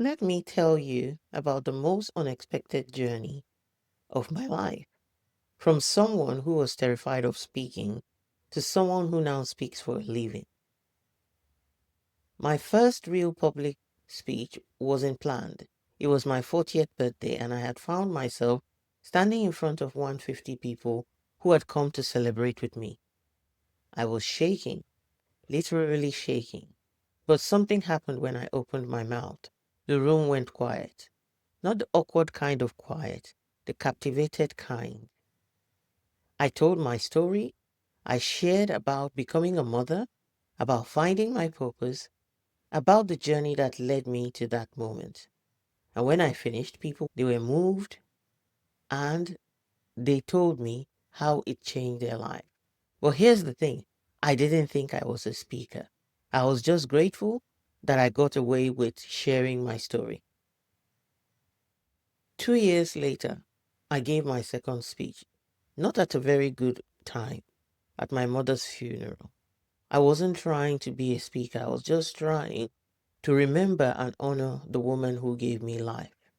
Let me tell you about the most unexpected journey of my life. From someone who was terrified of speaking to someone who now speaks for a living. My first real public speech wasn't planned. It was my 40th birthday, and I had found myself standing in front of 150 people who had come to celebrate with me. I was shaking, literally shaking. But something happened when I opened my mouth. The room went quiet. Not the awkward kind of quiet, the captivated kind. I told my story. I shared about becoming a mother, about finding my purpose, about the journey that led me to that moment. And when I finished, people, they were moved and they told me how it changed their life. Well, here's the thing. I didn't think I was a speaker. I was just grateful that I got away with sharing my story. 2 years later, I gave my second speech, not at a very good time, at my mother's funeral. I wasn't trying to be a speaker, I was just trying to remember and honor the woman who gave me life.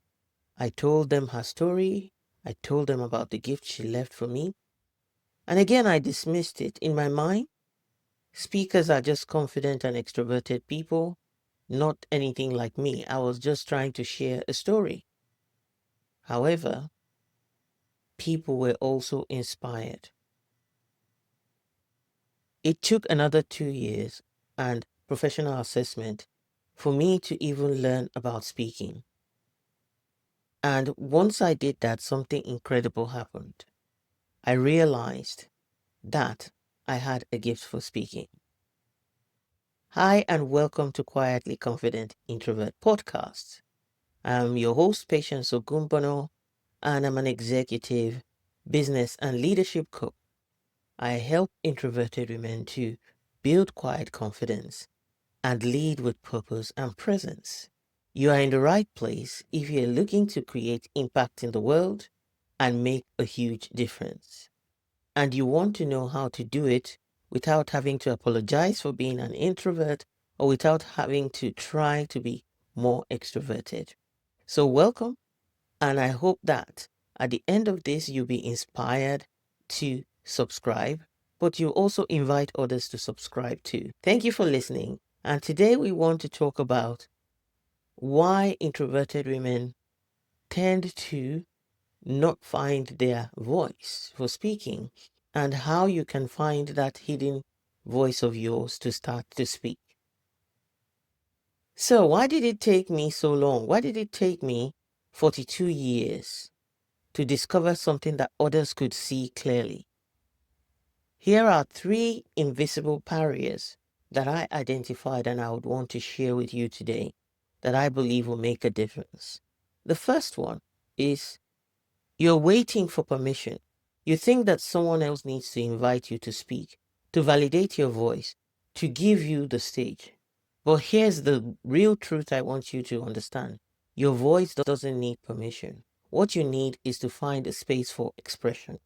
I told them her story, I told them about the gift she left for me, and again I dismissed it. In my mind, speakers are just confident and extroverted people, not anything like me. I was just trying to share a story. However, people were also inspired. It took another 2 years and professional assessment for me to even learn about speaking. And once I did that, something incredible happened. I realized that I had a gift for speaking. Hi, and welcome to Quietly Confident Introvert podcast. I'm your host, Patience Ogunbona, and I'm an executive, business, and leadership coach. I help introverted women to build quiet confidence and lead with purpose and presence. You are in the right place if you're looking to create impact in the world and make a huge difference. And you want to know how to do it without having to apologize for being an introvert or without having to try to be more extroverted. So welcome, and I hope that at the end of this you'll be inspired to subscribe, but you also invite others to subscribe too. Thank you for listening. And today we want to talk about why introverted women tend to not find their voice for speaking and how you can find that hidden voice of yours to start to speak. So, why did it take me so long? Why did it take me 42 years to discover something that others could see clearly? Here are 3 invisible barriers that I identified and I would want to share with you today that I believe will make a difference. The first one is you're waiting for permission. You think that someone else needs to invite you to speak, to validate your voice, to give you the stage. But here's the real truth I want you to understand. Your voice doesn't need permission. What you need is to find a space for expression.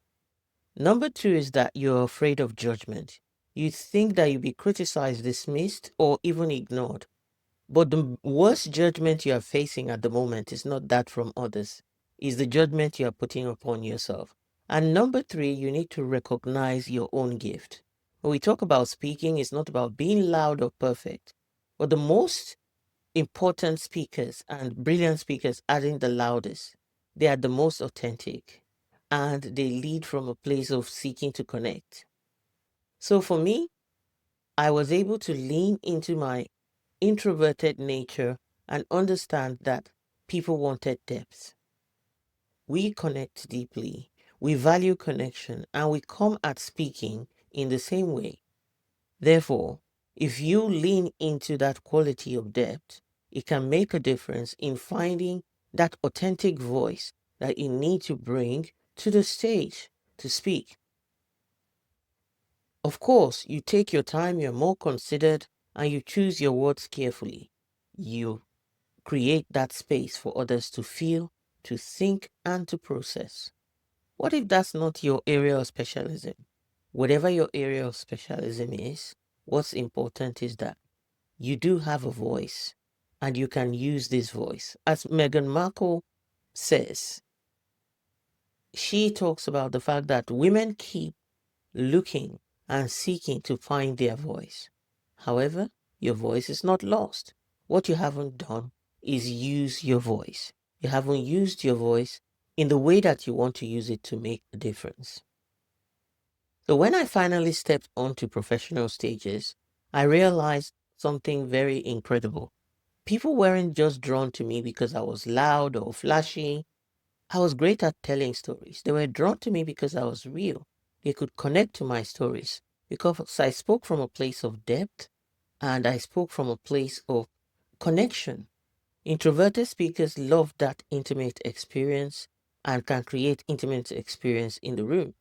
Number 2 is that you're afraid of judgment. You think that you'll be criticized, dismissed, or even ignored. But the worst judgment you are facing at the moment is not that from others, it's the judgment you are putting upon yourself. And number 3, you need to recognize your own gift. When we talk about speaking, it's not about being loud or perfect, but the most important speakers and brilliant speakers aren't the loudest. They are the most authentic and they lead from a place of seeking to connect. So for me, I was able to lean into my introverted nature and understand that people wanted depth. We connect deeply, we value connection, and we come at speaking in the same way. Therefore, if you lean into that quality of depth, it can make a difference in finding that authentic voice that you need to bring to the stage to speak. Of course, you take your time, you're more considered, and you choose your words carefully. You create that space for others to feel, to think, and to process. What if that's not your area of specialism? Whatever your area of specialism is, what's important is that you do have a voice. and you can use this voice. As Meghan Markle says, she talks about the fact that women keep looking and seeking to find their voice. However, your voice is not lost. What you haven't done is use your voice. You haven't used your voice in the way that you want to use it to make a difference. So when I finally stepped onto professional stages, I realized something very incredible. People weren't just drawn to me because I was loud or flashy. I was great at telling stories. They were drawn to me because I was real. They could connect to my stories because I spoke from a place of depth and I spoke from a place of connection. Introverted speakers love that intimate experience and can create intimate experience in the room.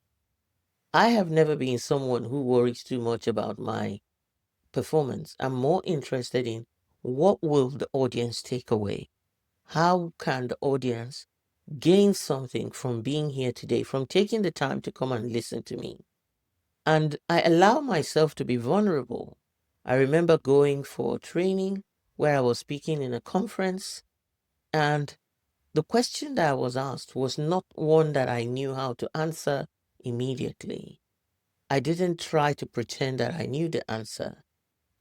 I have never been someone who worries too much about my performance. I'm more interested in what will the audience take away? How can the audience gain something from being here today, from taking the time to come and listen to me? And I allow myself to be vulnerable. I remember going for training where I was speaking in a conference, and the question that I was asked was not one that I knew how to answer immediately. I didn't try to pretend that I knew the answer.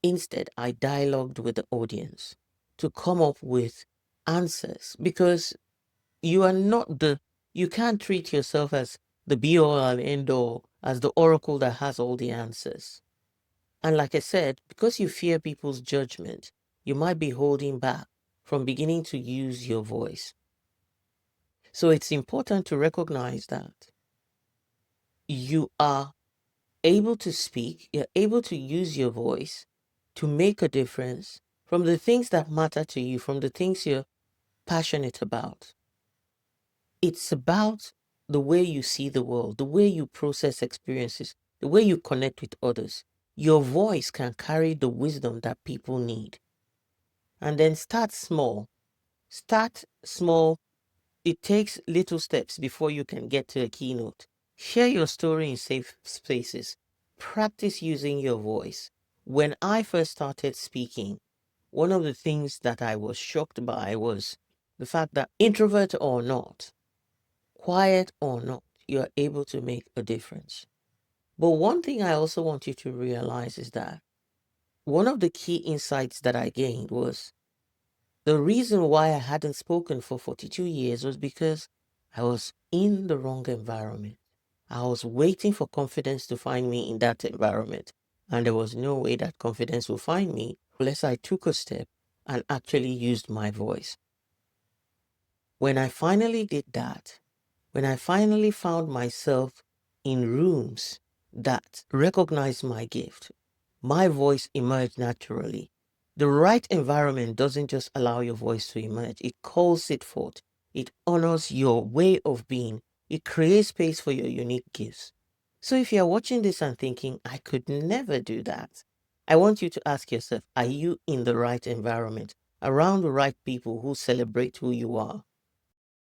Instead, I dialogued with the audience to come up with answers because you can't treat yourself as the be all and end all, as the oracle that has all the answers. And like I said, because you fear people's judgment, you might be holding back from beginning to use your voice. So it's important to recognize that you are able to speak, you're able to use your voice to make a difference from the things that matter to you, from the things you're passionate about. It's about the way you see the world, the way you process experiences, the way you connect with others. Your voice can carry the wisdom that people need. And then start small. Start small. It takes little steps before you can get to a keynote. Share your story in safe spaces. Practice using your voice. When I first started speaking, one of the things that I was shocked by was the fact that introvert or not, quiet or not, you are able to make a difference. But one thing I also want you to realize is that one of the key insights that I gained was the reason why I hadn't spoken for 42 years was because I was in the wrong environment. I was waiting for confidence to find me in that environment. And there was no way that confidence would find me unless I took a step and actually used my voice. When I finally did that, when I finally found myself in rooms that recognized my gift, my voice emerged naturally. The right environment doesn't just allow your voice to emerge, it calls it forth. It honors your way of being. It creates space for your unique gifts. So if you're watching this and thinking, I could never do that, I want you to ask yourself, are you in the right environment, around the right people who celebrate who you are?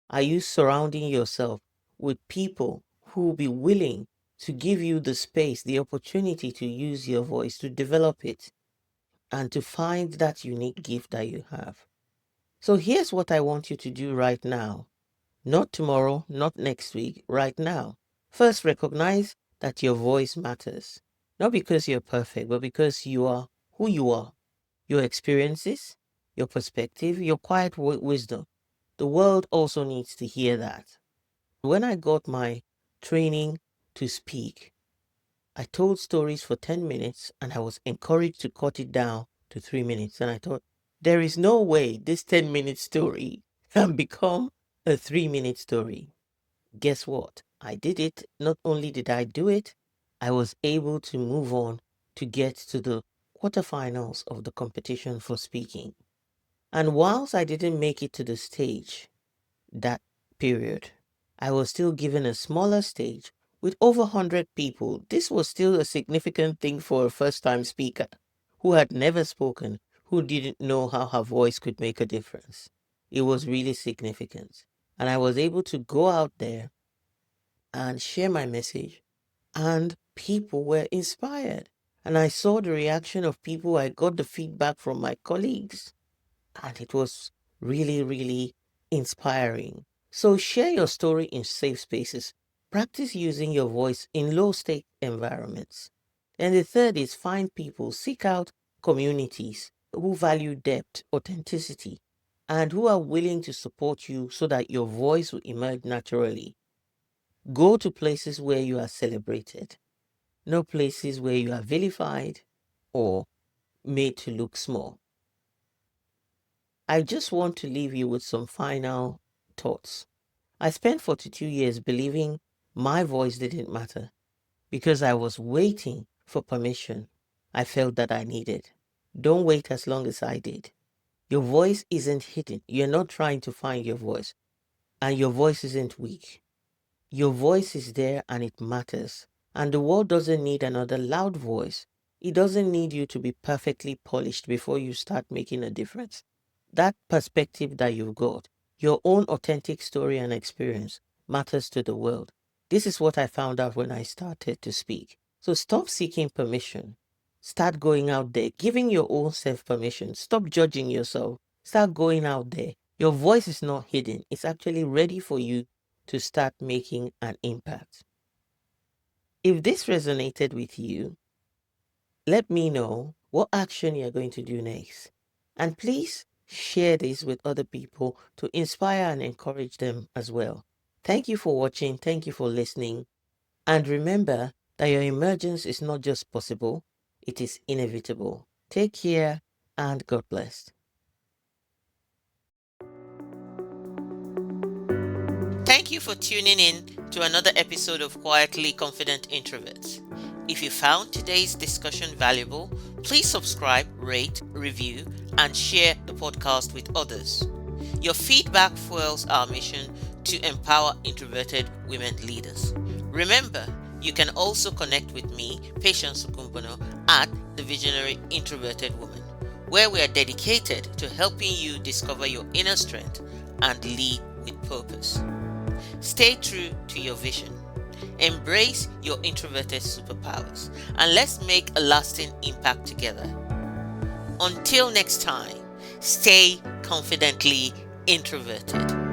Are you surrounding yourself with people who will be willing to give you the space, the opportunity to use your voice, to develop it, and to find that unique gift that you have? So here's what I want you to do right now. Not tomorrow, not next week, right now. First, recognize that your voice matters. Not because you're perfect, but because you are who you are. Your experiences, your perspective, your quiet wisdom. The world also needs to hear that. When I got my training to speak, I told stories for 10 minutes and I was encouraged to cut it down to 3 minutes. And I thought, there is no way this 10-minute story can become a 3-minute story. Guess what? I did it. Not only did I do it, I was able to move on to get to the quarterfinals of the competition for speaking. And whilst I didn't make it to the stage that period, I was still given a smaller stage with over 100 people. This was still a significant thing for a first-time speaker who had never spoken, who didn't know how her voice could make a difference. It was really significant. And I was able to go out there and share my message, and people were inspired. And I saw the reaction of people. I got the feedback from my colleagues. and it was really, really inspiring. So share your story in safe spaces. Practice using your voice in low-stake environments. And the third is find people, seek out communities who value depth, authenticity, and who are willing to support you so that your voice will emerge naturally. Go to places where you are celebrated, no places where you are vilified or made to look small. I just want to leave you with some final thoughts. I spent 42 years believing my voice didn't matter because I was waiting for permission I felt that I needed. Don't wait as long as I did. Your voice isn't hidden. You're not trying to find your voice, and your voice isn't weak. Your voice is there and it matters. And the world doesn't need another loud voice. It doesn't need you to be perfectly polished before you start making a difference. That perspective that you've got, your own authentic story and experience, matters to the world. This is what I found out when I started to speak. So stop seeking permission. Start going out there, giving your own self permission. Stop judging yourself. Start going out there. Your voice is not hidden. It's actually ready for you to start making an impact. If this resonated with you, let me know what action you're going to do next. And please share this with other people to inspire and encourage them as well. Thank you for watching. Thank you for listening. And remember that your emergence is not just possible, it is inevitable. Take care and God bless. Thank you for tuning in to another episode of Quietly Confident Introverts. If you found today's discussion valuable, please subscribe, rate, review, and share the podcast with others. Your feedback fuels our mission to empower introverted women leaders. Remember, you can also connect with me, Patience Ogunbona, at The Visionary Introverted Woman, where we are dedicated to helping you discover your inner strength and lead with purpose. Stay true to your vision. Embrace your introverted superpowers, and let's make a lasting impact together. Until next time, stay confidently introverted.